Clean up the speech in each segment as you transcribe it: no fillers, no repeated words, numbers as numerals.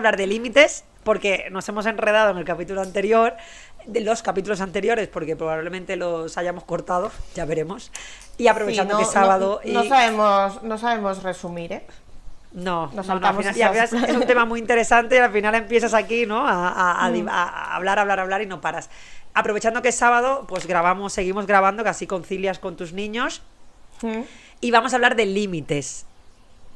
hablar de límites porque nos hemos enredado en el capítulo anterior, de los capítulos anteriores, porque probablemente los hayamos cortado, ya veremos. Y aprovechando que es sábado. No sabemos resumir, ¿eh? No, al final, ya veas, es un tema muy interesante y al final empiezas aquí, ¿no? A hablar y no paras. Aprovechando que es sábado, pues seguimos grabando, que así concilias con tus niños. Y vamos a hablar de límites.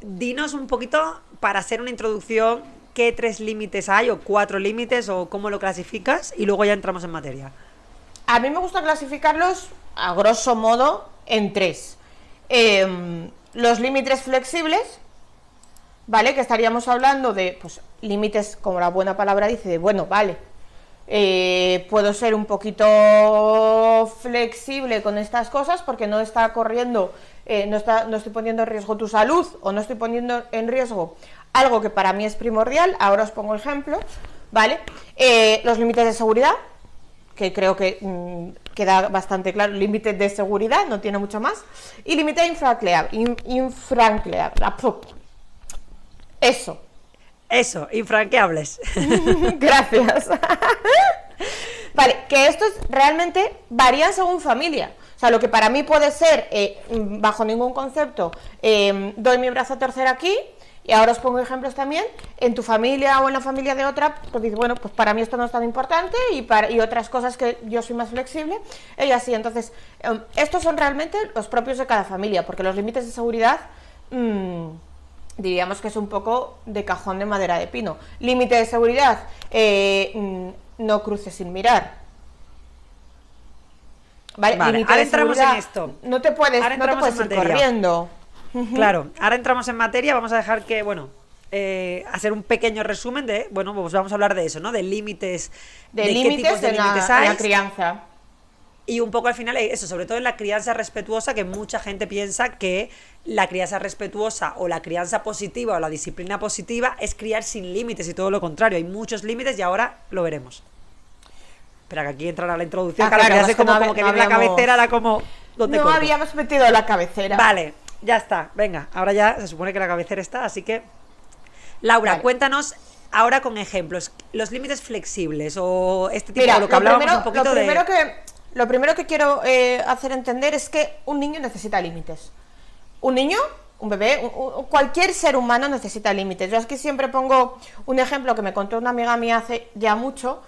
Dinos un poquito, para hacer una introducción, qué 3 límites hay, o 4 límites, o cómo lo clasificas, y luego ya entramos en materia. A mí me gusta clasificarlos, a grosso modo, en 3. Los límites flexibles, ¿vale? Que estaríamos hablando de, pues, límites, como la buena palabra dice, de, bueno, vale, puedo ser un poquito flexible con estas cosas porque no está corriendo, no estoy poniendo en riesgo tu salud, o no estoy poniendo en riesgo algo que para mí es primordial. Ahora os pongo ejemplo, ¿vale? Los límites de seguridad, que creo que queda bastante claro. Límite de seguridad, no tiene mucho más. Y límite infranqueable. Eso, infranqueables. Gracias. Vale, que estos realmente varían según familia. O sea, lo que para mí puede ser, bajo ningún concepto, doy mi brazo a torcer aquí, y ahora os pongo ejemplos también, en tu familia o en la familia de otra, pues dices, bueno, pues para mí esto no es tan importante, y otras cosas que yo soy más flexible, ella sí. Entonces, estos son realmente los propios de cada familia, porque los límites de seguridad, diríamos que es un poco de cajón de madera de pino. Límite de seguridad, no cruces sin mirar. Vale, ahora entramos en esto. No te puedes ir corriendo. Claro, ahora entramos en materia. Vamos a dejar que, hacer un pequeño resumen de, pues vamos a hablar de eso, ¿no? De límites, de qué tipos de límites hay en la crianza. Y un poco al final eso, sobre todo en la crianza respetuosa, que mucha gente piensa que la crianza respetuosa o la crianza positiva o la disciplina positiva es criar sin límites, y todo lo contrario, hay muchos límites, y ahora lo veremos. Espera, que aquí entrará la introducción, claro, que hace como que viene la cabecera, era como... No habíamos metido la cabecera. Vale, ya está, venga, ahora ya se supone que la cabecera está, así que... Laura, vale, cuéntanos ahora con ejemplos, los límites flexibles o este tipo, de lo que hablábamos un poquito Lo primero que quiero hacer entender es que un niño necesita límites. Un niño, un bebé, cualquier ser humano necesita límites. Yo aquí siempre pongo un ejemplo que me contó una amiga mía hace ya mucho,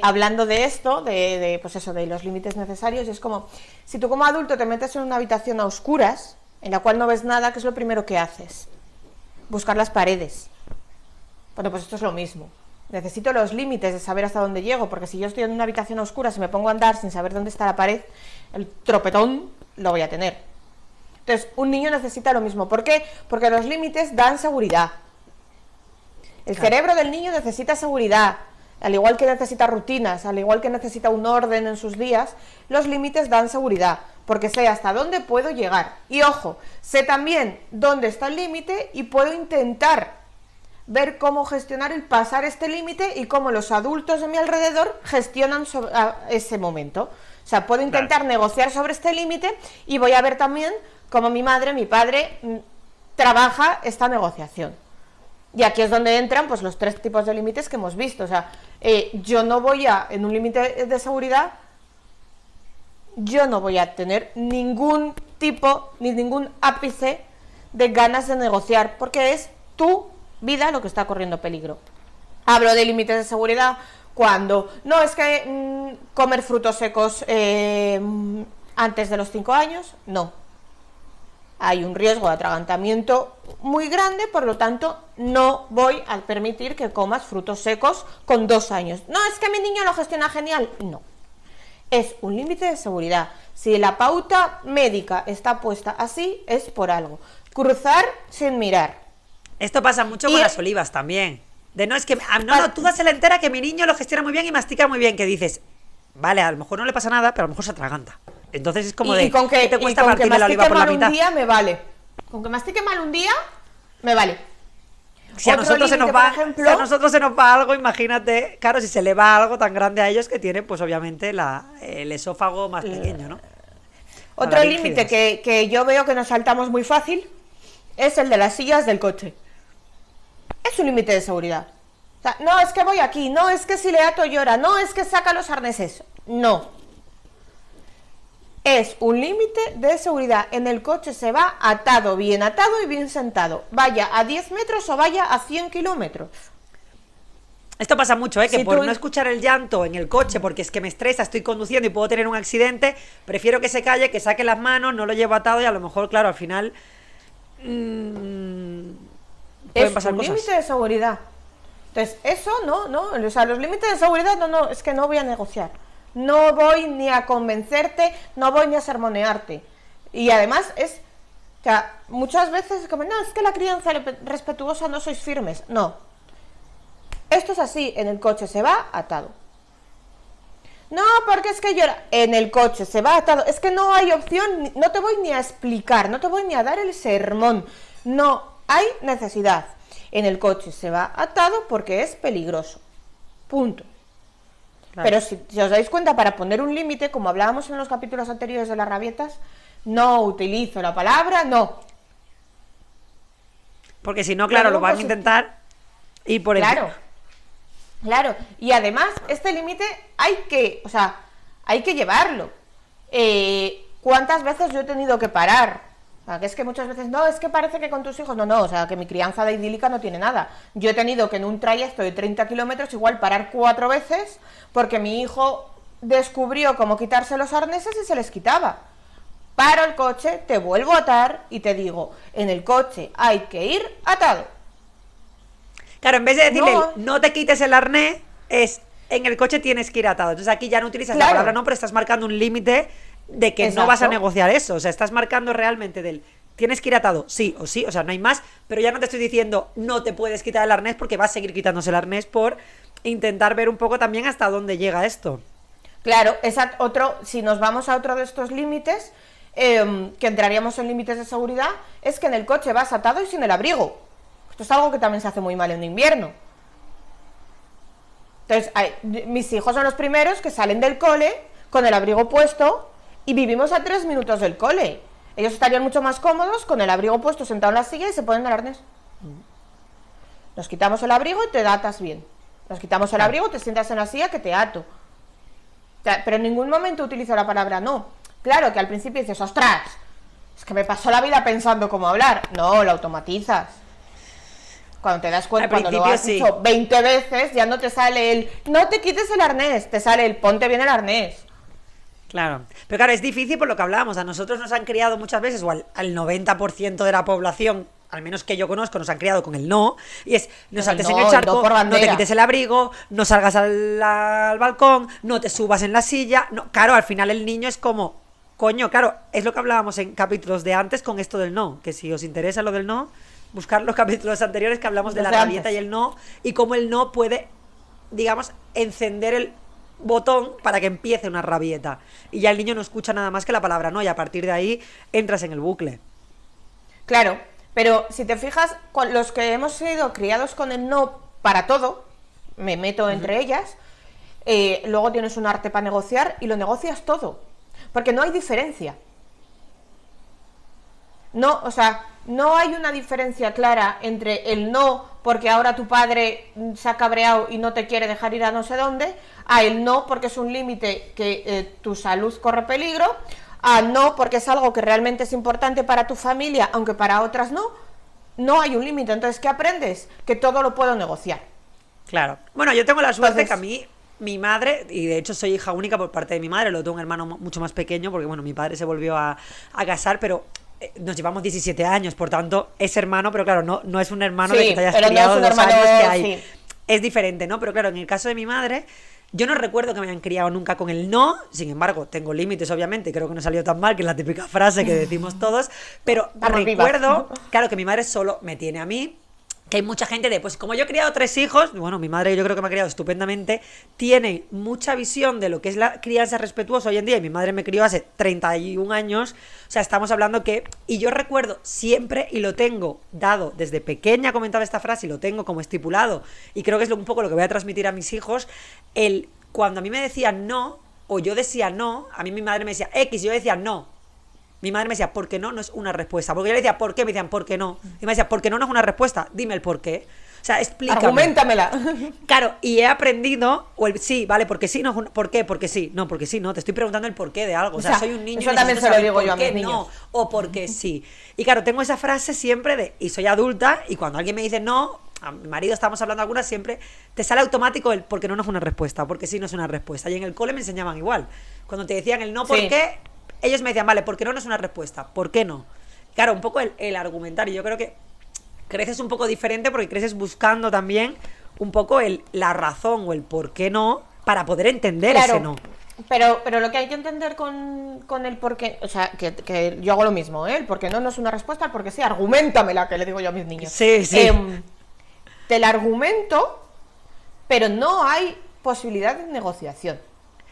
hablando de esto, pues eso, de los límites necesarios. Y es como, si tú como adulto te metes en una habitación a oscuras, en la cual no ves nada, ¿qué es lo primero que haces? Buscar las paredes. Bueno, pues esto es lo mismo. Necesito los límites de saber hasta dónde llego, porque si yo estoy en una habitación oscura, si me pongo a andar sin saber dónde está la pared, el tropetón lo voy a tener. Entonces, un niño necesita lo mismo. ¿Por qué? Porque los límites dan seguridad. El cerebro del niño necesita seguridad, al igual que necesita rutinas, al igual que necesita un orden en sus días. Los límites dan seguridad, porque sé hasta dónde puedo llegar. Y ojo, sé también dónde está el límite y puedo intentar ver cómo gestionar el pasar este límite y cómo los adultos de mi alrededor gestionan ese momento. O sea, puedo intentar negociar sobre este límite, y voy a ver también cómo mi madre, mi padre trabaja esta negociación. Y aquí es donde entran, pues, los 3 tipos de límites que hemos visto. O sea, yo no voy en un límite de seguridad, yo no voy a tener ningún tipo, ni ningún ápice de ganas de negociar, porque es tu vida lo que está corriendo peligro. Hablo de límites de seguridad cuando no es que comer frutos secos antes de los 5 años, no. Hay un riesgo de atragantamiento muy grande, por lo tanto no voy a permitir que comas frutos secos con 2 años. No, es que mi niño lo gestiona genial, no. Es un límite de seguridad. Si la pauta médica está puesta así, es por algo. Cruzar sin mirar. Esto pasa mucho con las olivas también. De no, es que no, tú dásela entera, que mi niño lo gestiona muy bien y mastica muy bien, que dices, vale, a lo mejor no le pasa nada, pero a lo mejor se atraganta. Entonces es como ¿qué te cuesta partirle la oliva por la mitad? Un día me vale. Con que mastique mal un día, me vale. Si a nosotros se nos va algo, imagínate, claro, si se le va algo tan grande a ellos, que tienen, pues obviamente el esófago más pequeño, ¿no? Otro límite que yo veo que nos saltamos muy fácil es el de las sillas del coche. Es un límite de seguridad. sea, no, es que voy aquí, no, es que si le ato llora, no, es que saca los arneses. No. Es un límite de seguridad. En el coche se va atado y bien sentado. Vaya a 10 metros o vaya a 100 kilómetros. Esto pasa mucho, que Si por tú... no escuchar el llanto en el coche, porque es que me estresa, estoy conduciendo y puedo tener un accidente, prefiero que se calle, que saque las manos, no lo llevo atado y a lo mejor, claro, al final pueden pasar un cosas. Límite de seguridad. Entonces, eso no, o sea, los límites de seguridad no, es que no voy a negociar. No voy ni a convencerte, no voy ni a sermonearte. Y además o sea, muchas veces como, no, es que la crianza respetuosa no sois firmes. No. Esto es así, en el coche se va atado. No, porque es que llora. En el coche se va atado. Es que no hay opción, no te voy ni a explicar, no te voy ni a dar el sermón. No hay necesidad. En el coche se va atado porque es peligroso. Punto. Claro. Pero si os dais cuenta, para poner un límite, como hablábamos en los capítulos anteriores de las rabietas, no utilizo la palabra no. Porque si no, claro, lo van a intentar ir por el... Claro, y además este límite hay que llevarlo. ¿Cuántas veces yo he tenido que parar? O sea, que es que muchas veces, no, es que parece que con tus hijos, no, o sea, que mi crianza de idílica no tiene nada. Yo he tenido que en un trayecto de 30 kilómetros igual parar 4 veces porque mi hijo descubrió cómo quitarse los arneses y se les quitaba. Paro el coche, te vuelvo a atar y te digo, en el coche hay que ir atado. Claro, en vez de decirle, no te quites el arnés, es, en el coche tienes que ir atado. Entonces aquí ya no utilizas la palabra no, pero estás marcando un límite de que no vas a negociar eso. O sea, estás marcando realmente tienes que ir atado, sí o sí, o sea, no hay más, pero ya no te estoy diciendo, no te puedes quitar el arnés porque vas a seguir quitándose el arnés por intentar ver un poco también hasta dónde llega esto. Claro, si nos vamos a otro de estos límites, que entraríamos en límites de seguridad, es que en el coche vas atado y sin el abrigo. Esto es algo que también se hace muy mal en invierno. Entonces, mis hijos son los primeros que salen del cole con el abrigo puesto y vivimos a 3 minutos del cole. Ellos estarían mucho más cómodos con el abrigo puesto sentado en la silla y se ponen el arnés. Nos quitamos el abrigo y te atas bien. Nos quitamos el abrigo, te sientas en la silla que te ato. Pero en ningún momento utilizo la palabra no. Claro que al principio dices, ostras, es que me pasó la vida pensando cómo hablar. No, lo automatizas. Cuando te das cuenta, cuando lo has dicho 20 veces, ya no te sale el no te quites el arnés, te sale el ponte bien el arnés. Claro, pero claro, es difícil por lo que hablábamos. A nosotros nos han criado muchas veces, o al 90% de la población, al menos que yo conozco, nos han criado con el no, y es, no saltes en el charco, no te quites el abrigo, no salgas al balcón, no te subas en la silla. No, claro, al final el niño es como, coño, claro, es lo que hablábamos en capítulos de antes con esto del no, que si os interesa lo del no, buscar los capítulos anteriores que hablamos de la rabieta y el no, y cómo el no puede, digamos, encender el botón para que empiece una rabieta. Y ya el niño no escucha nada más que la palabra no, y a partir de ahí entras en el bucle. Claro, pero si te fijas, los que hemos sido criados con el no para todo, me meto entre ellas, luego tienes un arte para negociar y lo negocias todo, porque no hay diferencia. No, o sea, no hay una diferencia clara entre el no porque ahora tu padre se ha cabreado y no te quiere dejar ir a no sé dónde, a el no porque es un límite que tu salud corre peligro, a no porque es algo que realmente es importante para tu familia, aunque para otras no. No hay un límite. Entonces, ¿qué aprendes? Que todo lo puedo negociar. Claro. Bueno, yo tengo la suerte que a mí, mi madre, y de hecho soy hija única por parte de mi madre, luego tengo un hermano mucho más pequeño, porque bueno, mi padre se volvió a casar, pero nos llevamos 17 años, por tanto, es hermano, pero claro, no es un hermano de que te hayas criado no 2 años que hay. Sí. Es diferente, ¿no? Pero claro, en el caso de mi madre, yo no recuerdo que me hayan criado nunca con el no, sin embargo, tengo límites, obviamente, creo que no salió tan mal, que es la típica frase que decimos todos, pero recuerdo, claro, que mi madre solo me tiene a mí, que hay mucha gente de, pues como yo he criado 3 hijos, bueno, mi madre yo creo que me ha criado estupendamente, tiene mucha visión de lo que es la crianza respetuosa hoy en día, y mi madre me crió hace 31 años, o sea, estamos hablando que, y yo recuerdo siempre, y lo tengo dado, desde pequeña comentaba esta frase, y lo tengo como estipulado, y creo que es un poco lo que voy a transmitir a mis hijos, cuando a mí me decían no, o yo decía no, a mí mi madre me decía X, y yo decía no. Mi madre me decía, ¿por qué no? No es una respuesta. Porque yo le decía, ¿por qué? Me decían, ¿por qué no? Y me decía, ¿por qué no? No es una respuesta. Dime el por qué. sea, explícame. Arguméntamela. Claro, y he aprendido, o el sí, vale, porque sí, no, ¿por qué? Porque sí, no, porque sí, no, te estoy preguntando el porqué de algo, o sea, soy un niño. Eso también se lo digo yo a mis niños. No, o porque sí. Y claro, tengo esa frase siempre de, y soy adulta, y cuando alguien me dice no, a mi marido estamos hablando algunas, siempre te sale automático el porque no es una respuesta, porque sí no es una respuesta. Y en el cole me enseñaban igual. Cuando te decían el no, ¿por qué? Ellos me decían, vale, porque no es una respuesta, ¿por qué no? Claro, un poco el argumentario. Yo creo que creces un poco diferente porque creces buscando también un poco la razón o el por qué no para poder entender ese no. Pero lo que hay que entender con el por qué, o sea, que yo hago lo mismo, ¿eh? El por qué no es una respuesta, el por qué sí, arguméntamela, que le digo yo a mis niños. Sí, sí. Te la argumento, pero no hay posibilidad de negociación.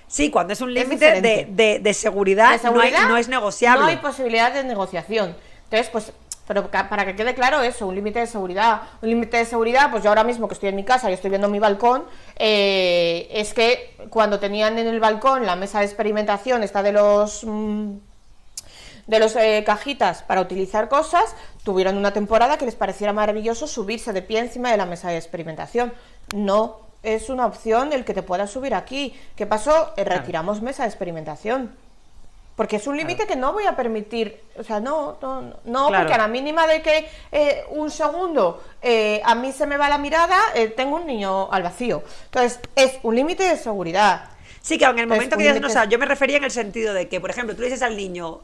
Sí, cuando es un límite de seguridad, no es negociable. No hay posibilidad de negociación. Entonces, pues, pero para que quede claro eso, un límite de seguridad. Un límite de seguridad, pues yo ahora mismo que estoy en mi casa y estoy viendo mi balcón, es que cuando tenían en el balcón la mesa de experimentación, esta de los cajitas para utilizar cosas, tuvieron una temporada que les pareciera maravilloso subirse de pie encima de la mesa de experimentación. No es una opción el que te puedas subir aquí. ¿Qué pasó? Retiramos mesa de experimentación. Porque es un límite que no voy a permitir, o sea, no, porque a la mínima de que un segundo a mí se me va la mirada, tengo un niño al vacío. Entonces, es un límite de seguridad. Sí, que en el momento que dices, no, o sea, yo me refería en el sentido de que, por ejemplo, tú le dices al niño,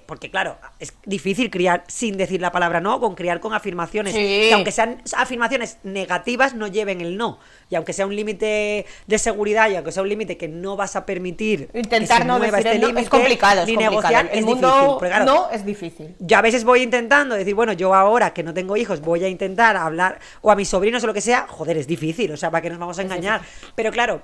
porque claro, es difícil criar sin decir la palabra no, con criar con afirmaciones, que aunque sean afirmaciones negativas, no lleven el no. Y aunque sea un límite de seguridad y aunque sea un límite que no vas a permitir intentar no decir este límite, es complicado, ni negociar, el es mundo difícil. Porque, claro, no es difícil. Yo a veces voy intentando decir, bueno, yo ahora que no tengo hijos voy a intentar hablar, o a mis sobrinos o lo que sea, joder, es difícil, o sea, ¿para qué nos vamos a engañar? Pero claro,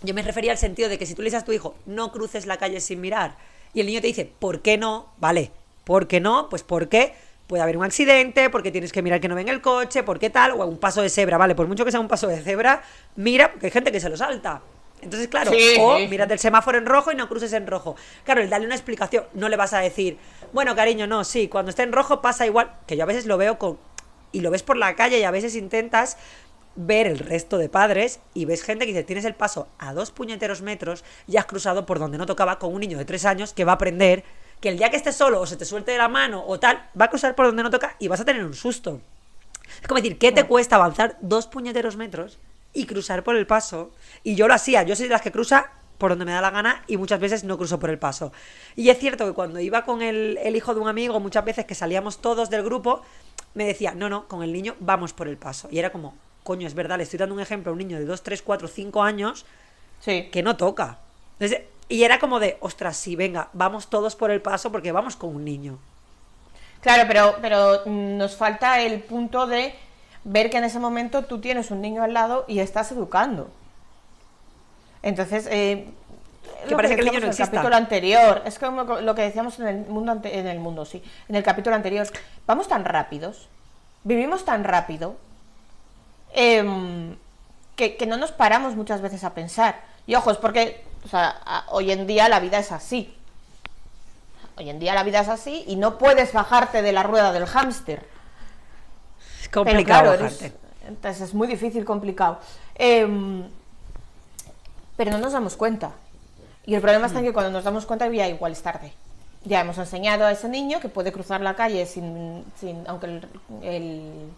yo me refería al sentido de que si tú le dices a tu hijo, no cruces la calle sin mirar, y el niño te dice, ¿por qué no? Vale, ¿por qué no? Pues porque puede haber un accidente, porque tienes que mirar que no venga el coche, porque tal, o un paso de cebra, vale, por mucho que sea un paso de cebra, mira, porque hay gente que se lo salta. Entonces, claro, mírate el semáforo en rojo y no cruces en rojo. Claro, el darle una explicación, no le vas a decir, bueno, cariño, no, sí, cuando esté en rojo pasa igual, que yo a veces lo veo y lo ves por la calle y a veces intentas ver el resto de padres y ves gente que dice, tienes el paso a 2 puñeteros metros y has cruzado por donde no tocaba, con un niño de 3 años que va a aprender que el día que estés solo o se te suelte de la mano o tal, va a cruzar por donde no toca y vas a tener un susto. Es como decir, ¿qué te cuesta avanzar 2 puñeteros metros y cruzar por el paso? Y yo lo hacía, yo soy de las que cruza por donde me da la gana y muchas veces no cruzo por el paso. Y es cierto que cuando iba con el hijo de un amigo, muchas veces que salíamos todos del grupo, me decía, no, con el niño vamos por el paso. Y era como, coño, es verdad, le estoy dando un ejemplo a un niño de 2, 3, 4, 5 años que no toca. Entonces, y era como de, ostras, sí, venga, vamos todos por el paso porque vamos con un niño. Claro, pero nos falta el punto de ver que en ese momento tú tienes un niño al lado y estás educando. Entonces, que parece que el niño no exista. En el capítulo anterior, es como lo que decíamos en el capítulo anterior, vamos tan rápidos, vivimos tan rápido, que no nos paramos muchas veces a pensar. Y ojo, es porque, o sea, hoy en día la vida es así. Hoy en día la vida es así y no puedes bajarte de la rueda del hámster. Es complicado, pero, claro, entonces es muy difícil, complicado. Pero no nos damos cuenta. Y el problema está en que cuando nos damos cuenta ya igual es tarde. Ya hemos enseñado a ese niño que puede cruzar la calle aunque el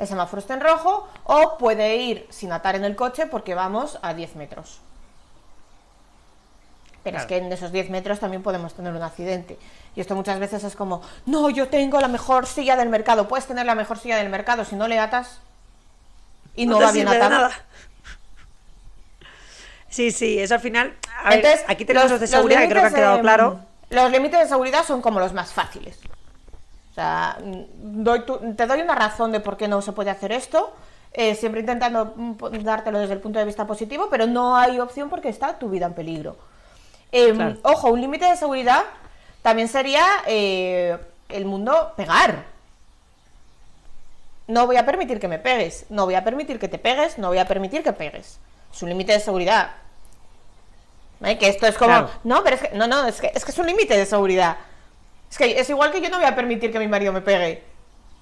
semáforo esté en rojo, o puede ir sin atar en el coche porque vamos a 10 metros. Pero claro, es que en esos 10 metros también podemos tener un accidente. Y esto muchas veces es como, no, yo tengo la mejor silla del mercado. Puedes tener la mejor silla del mercado, si no le atas y no va bien atada. Sí, eso al final. Entonces, aquí tenemos los de seguridad, que creo que ha quedado claro. Los límites de seguridad son como los más fáciles. O sea, te doy una razón de por qué no se puede hacer esto, siempre intentando dártelo desde el punto de vista positivo, pero no hay opción porque está tu vida en peligro. Claro. Ojo, un límite de seguridad también sería el mundo pegar. No voy a permitir que me pegues, no voy a permitir que te pegues, no voy a permitir que pegues. Es un límite de seguridad. ¿Vale? Que esto es como, claro. No, pero es que es un límite de seguridad. Es que es igual que yo no voy a permitir que mi marido me pegue.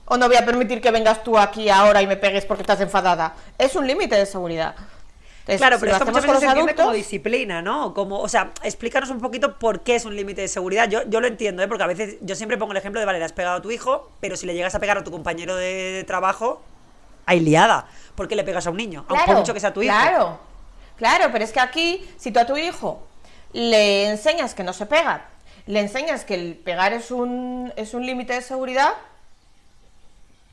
O no voy a permitir que vengas tú aquí ahora y me pegues porque estás enfadada. Es un límite de seguridad. Entonces, claro, si pero lo esto muchas hacemos con veces los se entiende como adultos, disciplina, ¿no? Como, o sea, explícanos un poquito por qué es un límite de seguridad. Yo lo entiendo, ¿eh? Porque a veces yo siempre pongo el ejemplo de, vale, le has pegado a tu hijo, pero si le llegas a pegar a tu compañero de trabajo, hay liada. ¿Por qué le pegas a un niño? Aunque por mucho que sea tu hijo. Claro, pero es que aquí, si tú a tu hijo le enseñas que no se pega, le enseñas que el pegar es un límite de seguridad,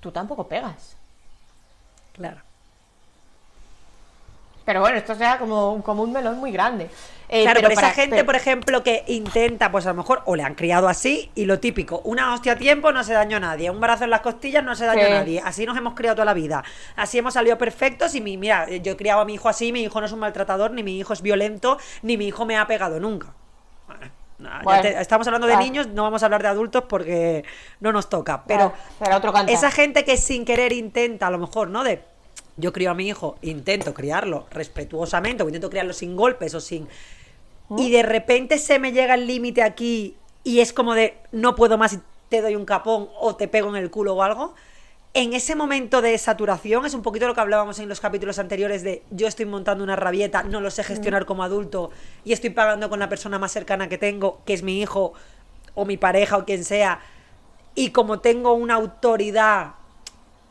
tú tampoco pegas. Claro. Pero bueno, esto sea como un melón muy grande. Claro, pero esa gente, por ejemplo, que intenta, pues a lo mejor, o le han criado así, y lo típico, una hostia a tiempo no se dañó a nadie, un brazo en las costillas no se dañó a nadie, así nos hemos criado toda la vida, así hemos salido perfectos, y mira, yo he criado a mi hijo así, mi hijo no es un maltratador, ni mi hijo es violento, ni mi hijo me ha pegado nunca. Bueno, estamos hablando de niños, no vamos a hablar de adultos porque no nos toca, pero otro cantar. Esa gente que sin querer intenta, a lo mejor, ¿no? Yo crío a mi hijo, intento criarlo respetuosamente, o intento criarlo sin golpes o sin... Y de repente se me llega el límite aquí y es como de no puedo más y te doy un capón o te pego en el culo o algo. En ese momento de saturación es un poquito lo que hablábamos en los capítulos anteriores de yo estoy montando una rabieta, no lo sé gestionar como adulto y estoy pagando con la persona más cercana que tengo, que es mi hijo o mi pareja o quien sea, y como tengo una autoridad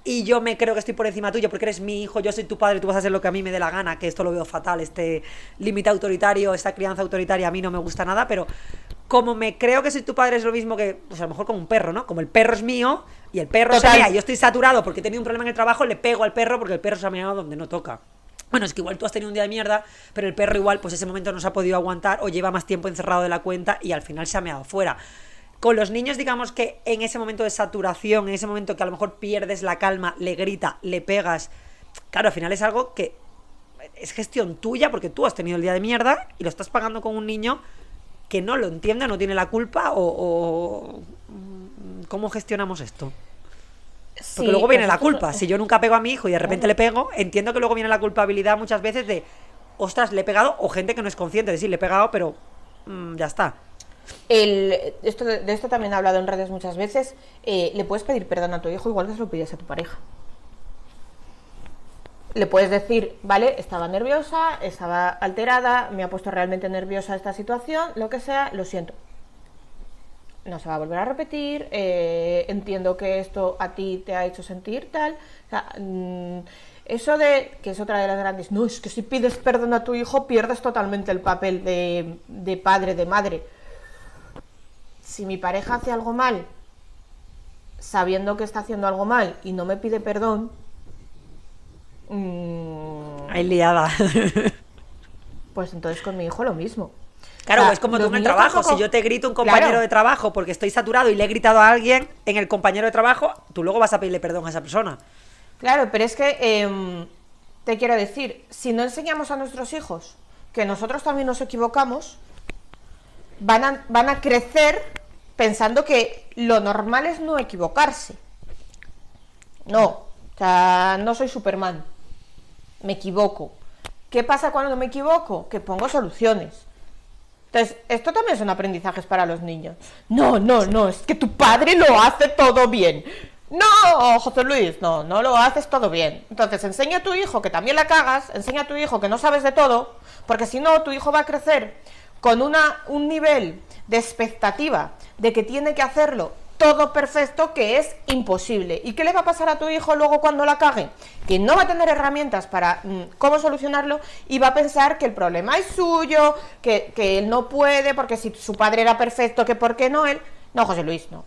y yo me creo que estoy por encima tuyo porque eres mi hijo, yo soy tu padre, tú vas a hacer lo que a mí me dé la gana, que esto lo veo fatal, este límite autoritario, esta crianza autoritaria a mí no me gusta nada, pero como me creo que soy tu padre es lo mismo que, pues a lo mejor como un perro, ¿no? Como el perro es mío y el perro se mea y yo estoy saturado porque he tenido un problema en el trabajo, le pego al perro porque el perro se ha meado donde no toca. Bueno, es que igual tú has tenido un día de mierda, pero el perro igual pues ese momento no se ha podido aguantar o lleva más tiempo encerrado de la cuenta y al final se ha meado fuera. Con los niños, digamos que en ese momento de saturación, en ese momento que a lo mejor pierdes la calma, le grita, le pegas, claro, al final es algo que es gestión tuya porque tú has tenido el día de mierda y lo estás pagando con un niño que no lo entiende, no tiene la culpa o ¿cómo gestionamos esto? Porque luego viene la culpa. Si yo nunca pego a mi hijo y de repente le pego, entiendo que luego viene la culpabilidad muchas veces de ostras, le he pegado, o gente que no es consciente de sí, le he pegado, pero ya está. De esto también he hablado en redes muchas veces. Le puedes pedir perdón a tu hijo igual que se lo pides a tu pareja. Le puedes decir, vale, estaba nerviosa, estaba alterada, me ha puesto realmente nerviosa esta situación, lo que sea, lo siento. No se va a volver a repetir, entiendo que esto a ti te ha hecho sentir tal. O sea, eso de, que es otra de las grandes, no, es que si pides perdón a tu hijo pierdes totalmente el papel de padre, de madre. Si mi pareja hace algo mal, sabiendo que está haciendo algo mal y no me pide perdón, hay liada. Pues entonces con mi hijo lo mismo. Claro, o sea, es como tú en el trabajo. Si yo te grito a un compañero de trabajo porque estoy saturado y le he gritado a alguien en el compañero de trabajo, tú luego vas a pedirle perdón a esa persona. Claro, pero es que te quiero decir, si no enseñamos a nuestros hijos que nosotros también nos equivocamos, van a crecer pensando que lo normal es no equivocarse. No, o sea, no soy Superman. Me equivoco. ¿Qué pasa cuando me equivoco? Que pongo soluciones. Entonces, esto también son aprendizajes para los niños. No, es que tu padre lo hace todo bien. No, José Luis, no lo haces todo bien. Entonces, enseña a tu hijo que también la cagas, enseña a tu hijo que no sabes de todo, porque si no, tu hijo va a crecer con un nivel de expectativa de que tiene que hacerlo todo perfecto, que es imposible. ¿Y qué le va a pasar a tu hijo luego cuando la cague? Que no va a tener herramientas para cómo solucionarlo y va a pensar que el problema es suyo, que él no puede, porque si su padre era perfecto, que por qué no él. No, José Luis, no.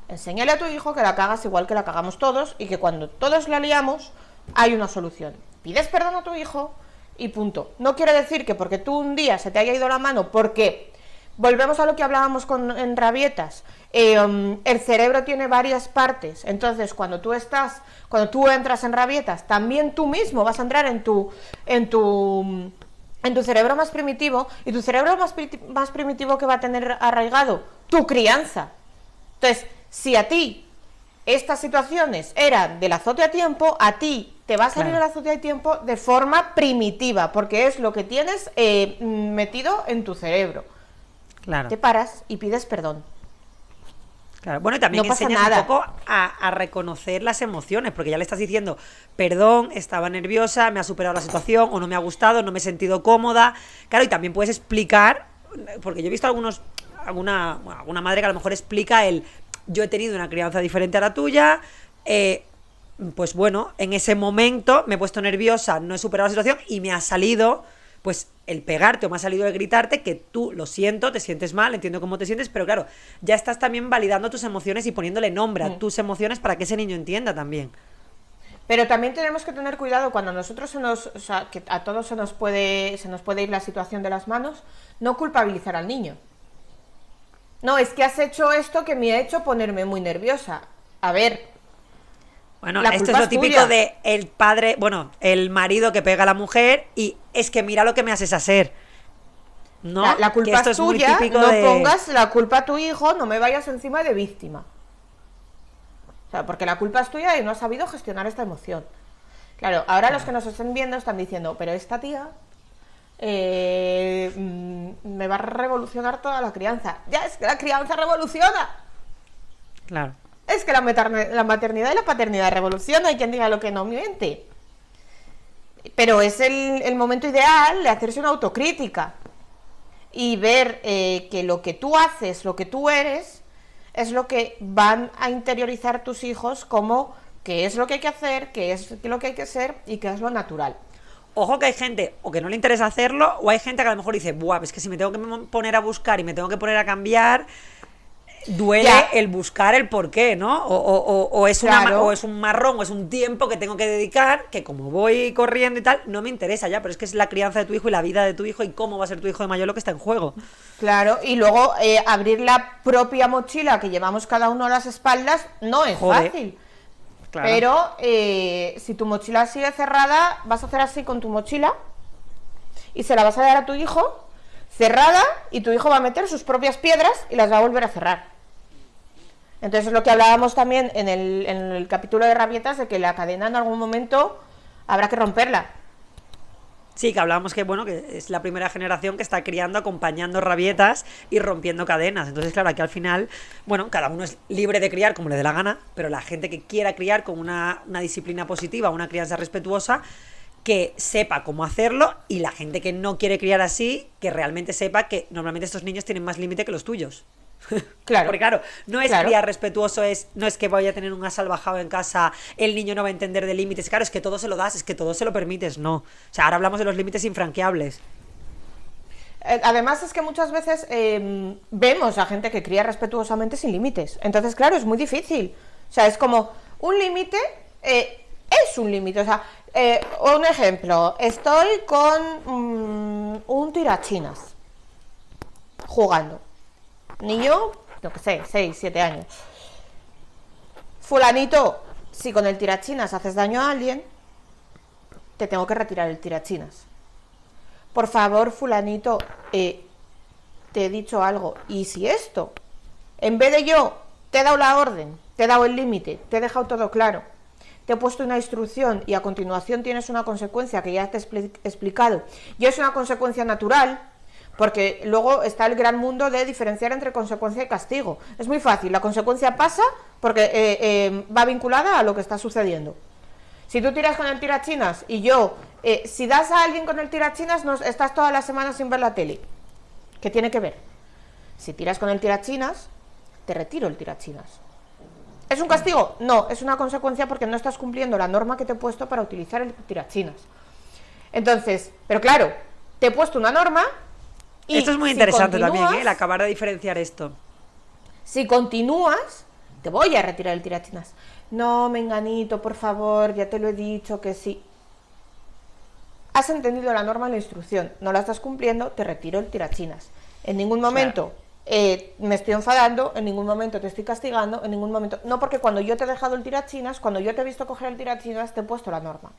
Enséñale a tu hijo que la cagas igual que la cagamos todos y que cuando todos la liamos hay una solución. Pides perdón a tu hijo y punto. No quiere decir que porque tú un día se te haya ido la mano, porque volvemos a lo que hablábamos en rabietas, el cerebro tiene varias partes, entonces cuando tú entras en rabietas, también tú mismo vas a entrar en tu cerebro más primitivo, y tu cerebro más primitivo que va a tener arraigado tu crianza. Entonces, si a ti estas situaciones eran del azote a tiempo, a ti te va a salir el azote a tiempo de forma primitiva, porque es lo que tienes metido en tu cerebro. Claro. Te paras y pides perdón. Claro. Bueno, y también No pasa enseñas nada. un poco a reconocer las emociones, porque ya le estás diciendo, perdón, estaba nerviosa, me ha superado la situación, o no me ha gustado, no me he sentido cómoda. Claro, y también puedes explicar, porque yo he visto alguna madre que a lo mejor explica yo he tenido una crianza diferente a la tuya, pues bueno, en ese momento me he puesto nerviosa, no he superado la situación y me ha salido, pues, el pegarte o me ha salido el gritarte, que tú, lo siento, te sientes mal, entiendo cómo te sientes, pero claro, ya estás también validando tus emociones y poniéndole nombre a tus emociones para que ese niño entienda también. Pero también tenemos que tener cuidado cuando a nosotros o sea, que a todos se nos puede ir la situación de las manos, no culpabilizar al niño. No, es que has hecho esto que me ha hecho ponerme muy nerviosa. A ver, Bueno, la esto es culpa lo es típico tuya. de el padre, bueno, el marido que pega a la mujer y es que mira lo que me haces hacer. ¿No? La Que culpa esto es muy tuya, típico no de... pongas la culpa a tu hijo, no me vayas encima de víctima. O sea, porque la culpa es tuya y no has sabido gestionar esta emoción. Claro, ahora los que nos están viendo están diciendo, pero esta tía me va a revolucionar toda la crianza. Ya, es que la crianza revoluciona. Claro. Es que la maternidad y la paternidad revoluciona, hay quien diga lo que no miente. Pero es el momento ideal de hacerse una autocrítica y ver que lo que tú haces, lo que tú eres, es lo que van a interiorizar tus hijos como qué es lo que hay que hacer, qué es lo que hay que ser y qué es lo natural. Ojo que hay gente o que no le interesa hacerlo o hay gente que a lo mejor dice, buah, es que si me tengo que poner a buscar y me tengo que poner a cambiar, duele Ya. el buscar el porqué, ¿no? O es Claro. o es un marrón o es un tiempo que tengo que dedicar que como voy corriendo y tal, no me interesa ya, pero es que es la crianza de tu hijo y la vida de tu hijo y cómo va a ser tu hijo de mayor lo que está en juego. Claro, y luego abrir la propia mochila que llevamos cada uno a las espaldas no es Joder. fácil. Claro. Pero si tu mochila sigue cerrada, vas a hacer así con tu mochila y se la vas a dar a tu hijo cerrada y tu hijo va a meter sus propias piedras y las va a volver a cerrar. Entonces es lo que hablábamos también en el capítulo de rabietas, de que la cadena en algún momento habrá que romperla. Sí, que hablábamos que, bueno, que es la primera generación que está criando, acompañando rabietas y rompiendo cadenas. Entonces, claro, aquí al final, bueno, cada uno es libre de criar como le dé la gana, pero la gente que quiera criar con una disciplina positiva, una crianza respetuosa, que sepa cómo hacerlo, y la gente que no quiere criar así, que realmente sepa que normalmente estos niños tienen más límite que los tuyos. Claro. Porque claro, no es Claro. criar respetuoso, no es que vaya a tener un asalvajado en casa, el niño no va a entender de límites. Claro, es que todo se lo das, es que todo se lo permites, no. O sea, ahora hablamos de los límites infranqueables. Además es que muchas veces vemos a gente que cría respetuosamente sin límites. Entonces, claro, es muy difícil. O sea, es como un límite es un límite. O sea, un ejemplo, estoy con un tirachinas jugando. Niño, no que sé, 6, 7 años. Fulanito, si con el tirachinas haces daño a alguien, te tengo que retirar el tirachinas. Por favor, fulanito, te he dicho algo. Y si esto, en vez de yo, te he dado la orden, te he dado el límite, te he dejado todo claro, te he puesto una instrucción y a continuación tienes una consecuencia que ya te he explicado, y es una consecuencia natural, porque luego está el gran mundo de diferenciar entre consecuencia y castigo. Es muy fácil, la consecuencia pasa porque va vinculada a lo que está sucediendo. Si tú tiras con el tirachinas y yo, si das a alguien con el tirachinas, estás toda la semana sin ver la tele. ¿Qué tiene que ver? Si tiras con el tirachinas, te retiro el tirachinas. ¿Es un castigo? No, es una consecuencia porque no estás cumpliendo la norma que te he puesto para utilizar el tirachinas. Entonces, pero claro, te he puesto una norma y esto es muy si interesante también, continúas, el acabar de diferenciar esto. Si continúas, te voy a retirar el tirachinas. No, menganito, por favor, ya te lo he dicho que sí. Has entendido la norma en la instrucción, no la estás cumpliendo, te retiro el tirachinas. En ningún momento me estoy enfadando, en ningún momento te estoy castigando, en ningún momento... No, porque cuando yo te he dejado el tirachinas, cuando yo te he visto coger el tirachinas, te he puesto la norma.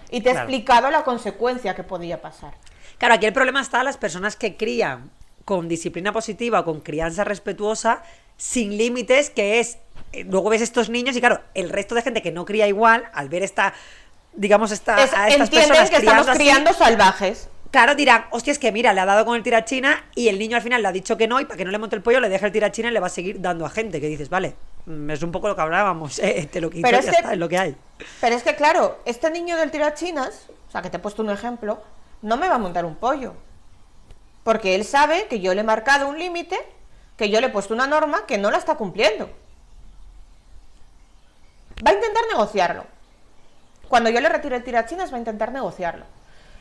Y te he explicado la consecuencia que podía pasar. Claro, aquí el problema está a las personas que crían con disciplina positiva o con crianza respetuosa, sin límites, que es... luego ves estos niños y claro, el resto de gente que no cría igual, al ver esta, digamos, a estas Entienden personas que estamos criando así, criando salvajes. Claro, dirán, hostia, es que mira, le ha dado con el tirachina y el niño al final le ha dicho que no, y para que no le monte el pollo le deja el tirachina y le va a seguir dando a gente, que dices, vale, es un poco lo que hablábamos, te lo quito, ya está, es lo que hay. Pero es que claro, este niño del tirachinas, o sea, que te he puesto un ejemplo, no me va a montar un pollo. Porque él sabe que yo le he marcado un límite, que yo le he puesto una norma que no la está cumpliendo. Va a intentar negociarlo. Cuando yo le retire el tirachinas va a intentar negociarlo.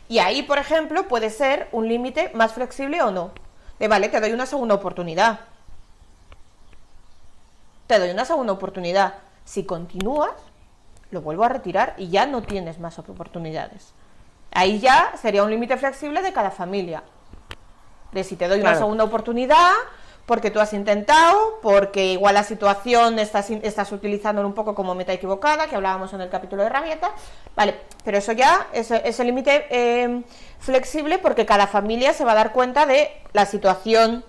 Y ahí, por ejemplo, puede ser un límite más flexible o no. De vale, te doy una segunda oportunidad. Te doy una segunda oportunidad. Si continúas, lo vuelvo a retirar y ya no tienes más oportunidades. Ahí ya sería un límite flexible de cada familia. De si te doy una segunda oportunidad, porque tú has intentado, porque igual la situación estás utilizándola un poco como meta equivocada, que hablábamos en el capítulo de herramientas, vale, pero eso ya es el límite flexible, porque cada familia se va a dar cuenta de la situación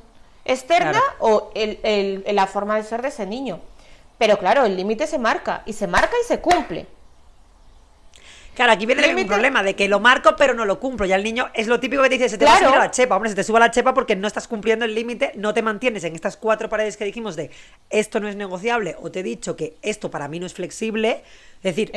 externa o la forma de ser de ese niño. Pero claro, el límite se marca y se cumple. Claro, aquí viene el problema de que lo marco pero no lo cumplo. Ya el niño es lo típico que te dice, se te va a subir a la chepa. Hombre, se te sube a la chepa porque no estás cumpliendo el límite, no te mantienes en estas 4 paredes que dijimos de esto no es negociable o te he dicho que esto para mí no es flexible. Es decir,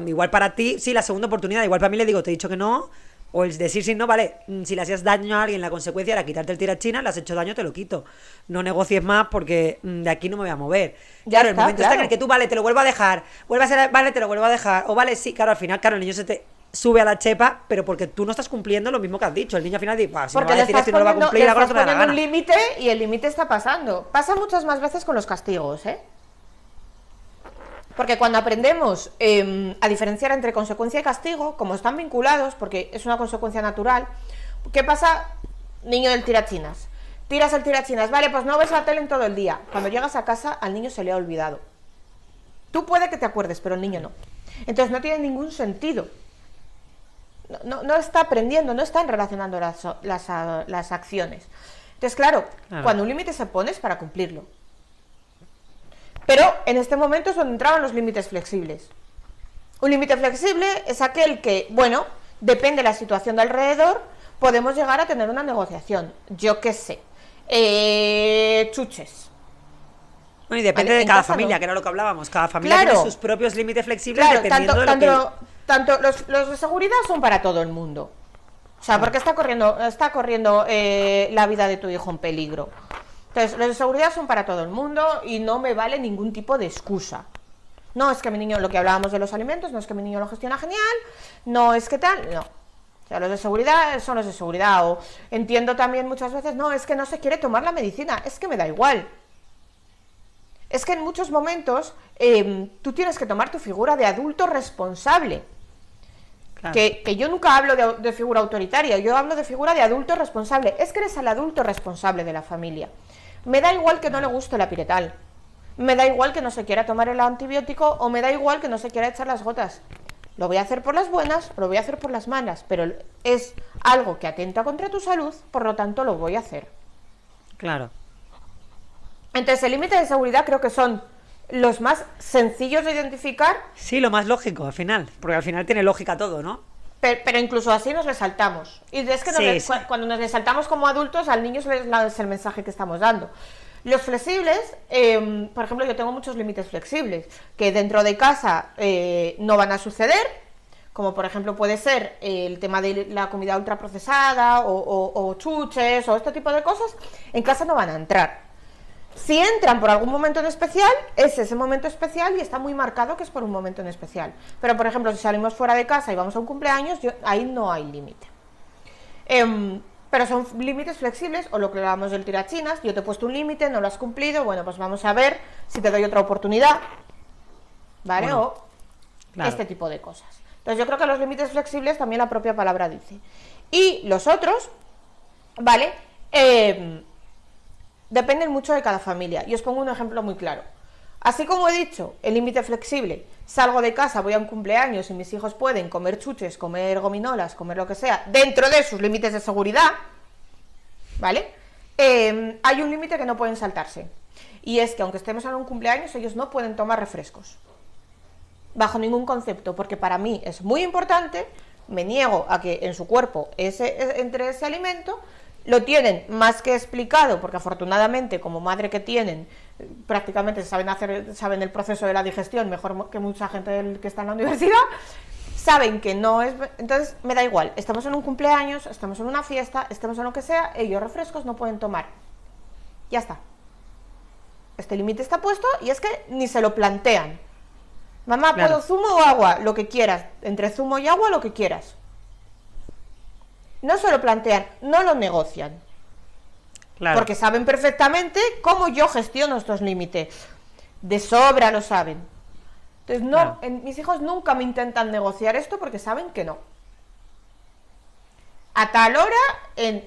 igual para ti, sí, la segunda oportunidad, igual para mí le digo, te he dicho que no, o el decir sí, no, vale, si le hacías daño a alguien, la consecuencia era quitarte el tirachina, le has hecho daño, te lo quito. No negocies más porque de aquí no me voy a mover. Claro, el momento está en el que tú, vale, te lo vuelvo a dejar, vuelve a ser, vale, te lo vuelvo a dejar, o vale, sí, claro, al final, claro, el niño se te sube a la chepa, pero porque tú no estás cumpliendo lo mismo que has dicho. El niño al final dice, si porque no va a decir esto y no lo va a cumplir, le estás poniendo un límite y el límite está pasando. Pasa muchas más veces con los castigos, ¿eh? Porque cuando aprendemos a diferenciar entre consecuencia y castigo, como están vinculados, porque es una consecuencia natural, ¿qué pasa? Niño del tirachinas. Tiras el tirachinas, vale, pues no ves la tele en todo el día. Cuando llegas a casa, al niño se le ha olvidado. Tú puede que te acuerdes, pero el niño no. Entonces no tiene ningún sentido. No está aprendiendo, no están relacionando las acciones. Entonces, claro, cuando un límite se pone es para cumplirlo. Pero en este momento es donde entraban los límites flexibles. Un límite flexible es aquel que, bueno, depende de la situación de alrededor, podemos llegar a tener una negociación. Yo qué sé. Chuches. Bueno, y depende de cada familia, que era lo que hablábamos. Cada familia tiene sus propios límites flexibles dependiendo de lo que... Tanto los de seguridad son para todo el mundo. O sea, porque está corriendo la vida de tu hijo en peligro. Entonces, los de seguridad son para todo el mundo y no me vale ningún tipo de excusa. No es que mi niño, lo que hablábamos de los alimentos, no es que mi niño lo gestiona genial, no es que tal, no. O sea, los de seguridad son los de seguridad. O entiendo también muchas veces, no, es que no se quiere tomar la medicina, es que me da igual. Es que en muchos momentos tú tienes que tomar tu figura de adulto responsable. Claro. Que yo nunca hablo de figura autoritaria, yo hablo de figura de adulto responsable. Es que eres el adulto responsable de la familia. Me da igual que no le guste la piretal, me da igual que no se quiera tomar el antibiótico o me da igual que no se quiera echar las gotas. Lo voy a hacer por las buenas, lo voy a hacer por las malas, pero es algo que atenta contra tu salud, por lo tanto lo voy a hacer. Claro. Entonces el límite de seguridad creo que son los más sencillos de identificar. Sí, lo más lógico al final, porque al final tiene lógica todo, ¿no? Pero incluso así nos saltamos. Y es que cuando nos saltamos como adultos, al niño es el mensaje que estamos dando. Los flexibles, por ejemplo, yo tengo muchos límites flexibles, que dentro de casa no van a suceder, como por ejemplo puede ser el tema de la comida ultraprocesada o chuches o este tipo de cosas, en casa no van a entrar. Si entran por algún momento en especial, es ese momento especial y está muy marcado que es por un momento en especial. Pero, por ejemplo, si salimos fuera de casa y vamos a un cumpleaños, ahí no hay límite. Pero son límites flexibles, o lo que hablábamos del tirachinas, yo te he puesto un límite, no lo has cumplido, bueno, pues vamos a ver si te doy otra oportunidad, ¿vale? Bueno, claro. Este tipo de cosas. Entonces yo creo que los límites flexibles también la propia palabra dice. Y los otros, ¿vale? Dependen mucho de cada familia. Y os pongo un ejemplo muy claro. Así como he dicho, el límite flexible, salgo de casa, voy a un cumpleaños y mis hijos pueden comer chuches, comer gominolas, comer lo que sea, dentro de sus límites de seguridad, ¿vale? Hay un límite que no pueden saltarse. Y es que aunque estemos en un cumpleaños, ellos no pueden tomar refrescos. Bajo ningún concepto, porque para mí es muy importante me niego a que en su cuerpo entre ese alimento, lo tienen más que explicado, porque afortunadamente, como madre que tienen, prácticamente saben el proceso de la digestión mejor que mucha gente que está en la universidad, saben que no es... Entonces, me da igual, estamos en un cumpleaños, estamos en una fiesta, estamos en lo que sea, ellos refrescos no pueden tomar. Ya está. Este límite está puesto y es que ni se lo plantean. Mamá, Claro. ¿puedo zumo o agua? Lo que quieras. Entre zumo y agua, lo que quieras. No se lo plantean, no lo negocian. Claro. Porque saben perfectamente cómo yo gestiono estos límites. De sobra lo saben. Entonces, no, Claro. mis hijos nunca me intentan negociar esto porque saben que no. A tal hora,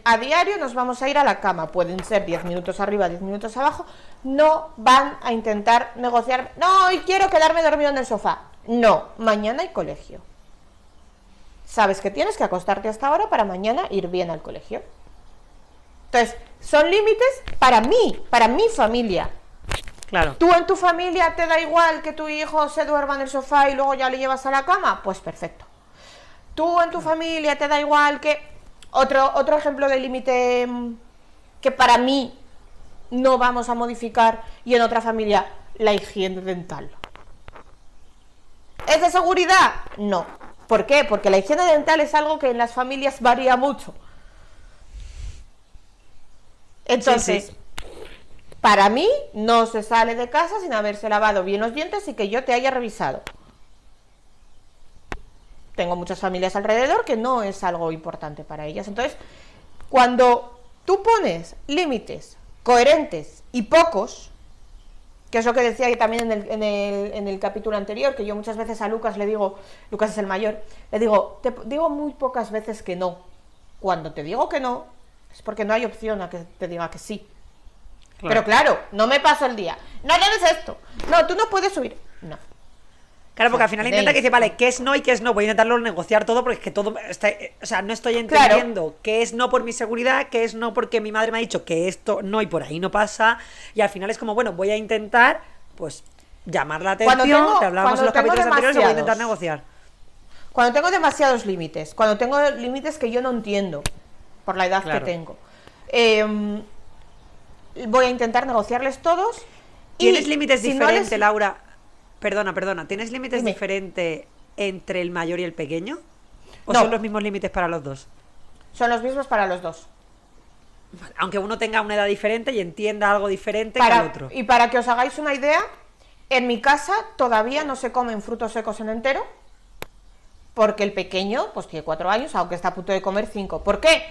a diario nos vamos a ir a la cama. Pueden ser 10 minutos arriba, 10 minutos abajo. No van a intentar negociar. No, y quiero quedarme dormido en el sofá. No, mañana hay colegio. Sabes que tienes que acostarte hasta ahora para mañana ir bien al colegio. Entonces, son límites para mi familia. Claro. ¿Tú en tu familia te da igual que tu hijo se duerma en el sofá y luego ya le llevas a la cama? Pues perfecto. ¿Tú en tu familia te da igual que... Otro ejemplo de límite que para mí no vamos a modificar y en otra familia, la higiene dental. ¿Es de seguridad? No. ¿Por qué? Porque la higiene dental es algo que en las familias varía mucho. Entonces, Sí. para mí no se sale de casa sin haberse lavado bien los dientes y que yo te haya revisado. Tengo muchas familias alrededor que no es algo importante para ellas. Entonces, cuando tú pones límites coherentes y pocos, que es lo que decía también en el capítulo anterior, que yo muchas veces a Lucas le digo, Lucas es el mayor, le digo, te digo muy pocas veces que no. Cuando te digo que no, es porque no hay opción a que te diga que sí. Claro. Pero claro, no me paso el día. No lees esto. No, tú no puedes subir. No. Claro, porque O al sea, final tenéis. intenta que dice, vale, ¿qué es no y qué es no? Voy a intentarlo negociar todo porque es que todo está, o sea, no estoy entendiendo qué es no por mi seguridad, qué es no porque mi madre me ha dicho que esto no y por ahí no pasa. Y al final es como, bueno, voy a intentar, pues, llamar la atención, te hablábamos en los capítulos anteriores, y voy a intentar negociar. Cuando tengo demasiados límites, cuando tengo límites que yo no entiendo por la edad Claro. que tengo, voy a intentar negociarles todos. ¿Tienes límites si no diferentes, les- Laura? Perdona. ¿Tienes límites Dime. diferentes entre el mayor y el pequeño? ¿O No. son los mismos límites para los dos? Son los mismos para los dos. Aunque uno tenga una edad diferente y entienda algo diferente que el otro. Y para que os hagáis una idea, en mi casa todavía no se comen frutos secos en entero, porque el pequeño pues tiene 4 años, aunque está a punto de comer 5. ¿Por qué?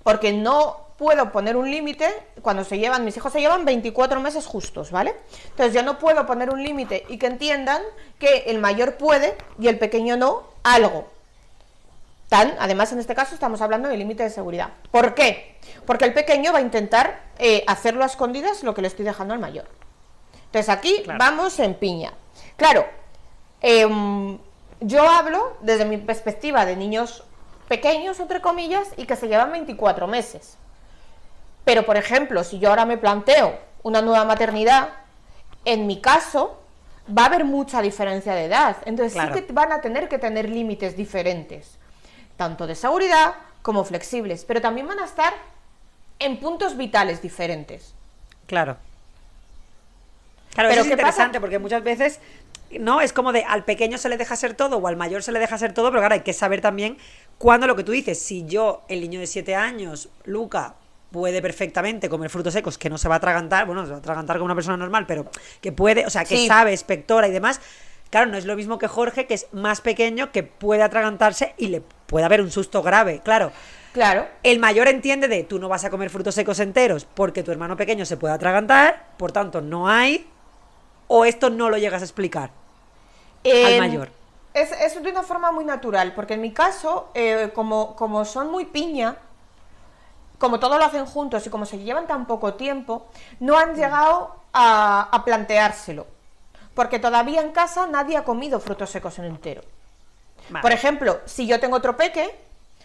Porque no puedo poner un límite cuando mis hijos se llevan 24 meses justos, ¿vale? Entonces yo no puedo poner un límite y que entiendan que el mayor puede y el pequeño no, algo. Además, en este caso estamos hablando de límite de seguridad. ¿Por qué? Porque el pequeño va a intentar hacerlo a escondidas lo que le estoy dejando al mayor. Entonces aquí Claro. vamos en piña. Claro, yo hablo desde mi perspectiva de niños pequeños, entre comillas, y que se llevan 24 meses. Pero, por ejemplo, si yo ahora me planteo una nueva maternidad, en mi caso va a haber mucha diferencia de edad. Entonces Claro. sí que van a tener que tener límites diferentes, tanto de seguridad como flexibles, pero también van a estar en puntos vitales diferentes. Claro. Claro, Pero eso es ¿qué pasa? interesante porque muchas veces, ¿no? Es como de al pequeño se le deja ser todo o al mayor se le deja ser todo, pero claro, hay que saber también cuándo lo que tú dices. Si yo, el niño de 7 años, Luca, puede perfectamente comer frutos secos, que no se va a atragantar, bueno, se va a atragantar como una persona normal, pero que puede, o sea, que Sí. sabe, espectora y demás. Claro, no es lo mismo que Jorge, que es más pequeño, que puede atragantarse y le puede haber un susto grave. Claro, Claro. el mayor entiende de tú no vas a comer frutos secos enteros porque tu hermano pequeño se puede atragantar, por tanto no hay, o esto no lo llegas a explicar al mayor. Es de una forma muy natural, porque en mi caso, como son muy piña, como todo lo hacen juntos y como se llevan tan poco tiempo, no han llegado a planteárselo. Porque todavía en casa nadie ha comido frutos secos en entero. Vale. Por ejemplo, si yo tengo otro peque,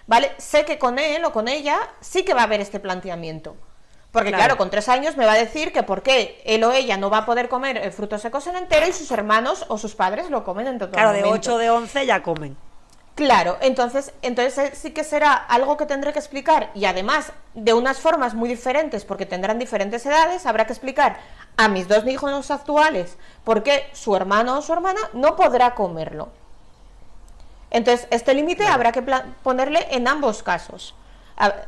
¿vale? Sé que con él o con ella sí que va a haber este planteamiento. Porque claro, con 3 años me va a decir que por qué él o ella no va a poder comer frutos secos en entero y sus hermanos o sus padres lo comen en todo Claro, de momento. 8 o de 11 ya comen. Claro, entonces sí que será algo que tendré que explicar, y además de unas formas muy diferentes porque tendrán diferentes edades. Habrá que explicar a mis 2 hijos actuales por qué su hermano o su hermana no podrá comerlo. Entonces este límite habrá que ponerle en ambos casos,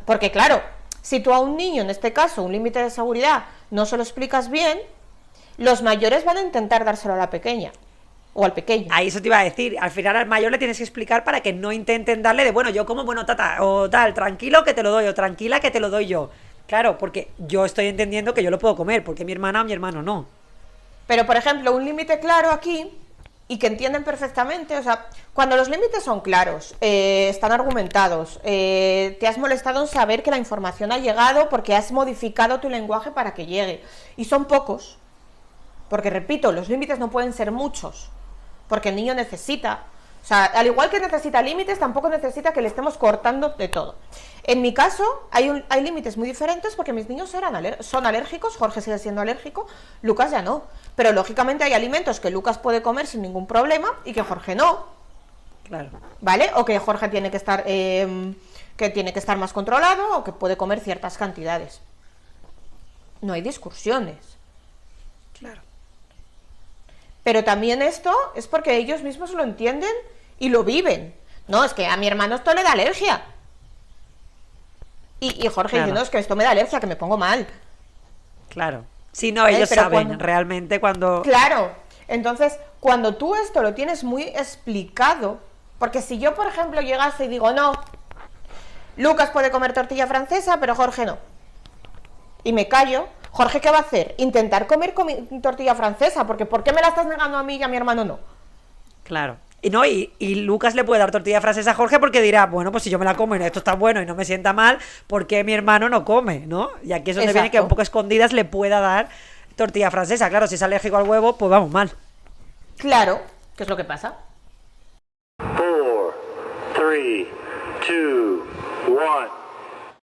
porque claro, si tú a un niño, en este caso un límite de seguridad, no se lo explicas bien, los mayores van a intentar dárselo a la pequeña o al pequeño. Ahí eso te iba a decir, al final al mayor le tienes que explicar para que no intenten darle de, bueno, yo como, bueno, tata, o tal, tranquilo que te lo doy, o tranquila que te lo doy yo. Claro, porque yo estoy entendiendo que yo lo puedo comer, porque mi hermana o mi hermano no. Pero, por ejemplo, un límite claro aquí, y que entienden perfectamente, o sea, cuando los límites son claros, están argumentados, te has molestado en saber que la información ha llegado porque has modificado tu lenguaje para que llegue, y son pocos, porque repito, los límites no pueden ser muchos, porque el niño necesita, o sea, al igual que necesita límites, tampoco necesita que le estemos cortando de todo. En mi caso, hay límites muy diferentes porque mis niños son alérgicos, Jorge sigue siendo alérgico, Lucas ya no. Pero lógicamente hay alimentos que Lucas puede comer sin ningún problema y que Jorge no. Claro. ¿Vale? O que Jorge tiene que estar más controlado, o que puede comer ciertas cantidades. No hay discusiones. Claro. Pero también esto es porque ellos mismos lo entienden y lo viven. No, es que a mi hermano esto le da alergia. Y Jorge claro. dice, no, es que esto me da alergia, que me pongo mal. Claro. Si no, ellos saben realmente cuando... Claro. Entonces, cuando tú esto lo tienes muy explicado, porque si yo, por ejemplo, llegase y digo, no, Lucas puede comer tortilla francesa, pero Jorge no, y me callo, Jorge, ¿qué va a hacer? Intentar comer tortilla francesa, porque ¿por qué me la estás negando a mí y a mi hermano no? Claro. Y no, y Lucas le puede dar tortilla francesa a Jorge porque dirá, bueno, pues si yo me la como y esto está bueno y no me sienta mal, ¿por qué mi hermano no come? ¿No? Y aquí es donde viene que un poco escondidas le pueda dar tortilla francesa. Claro, si es alérgico al huevo, pues vamos mal. Claro, ¿qué es lo que pasa?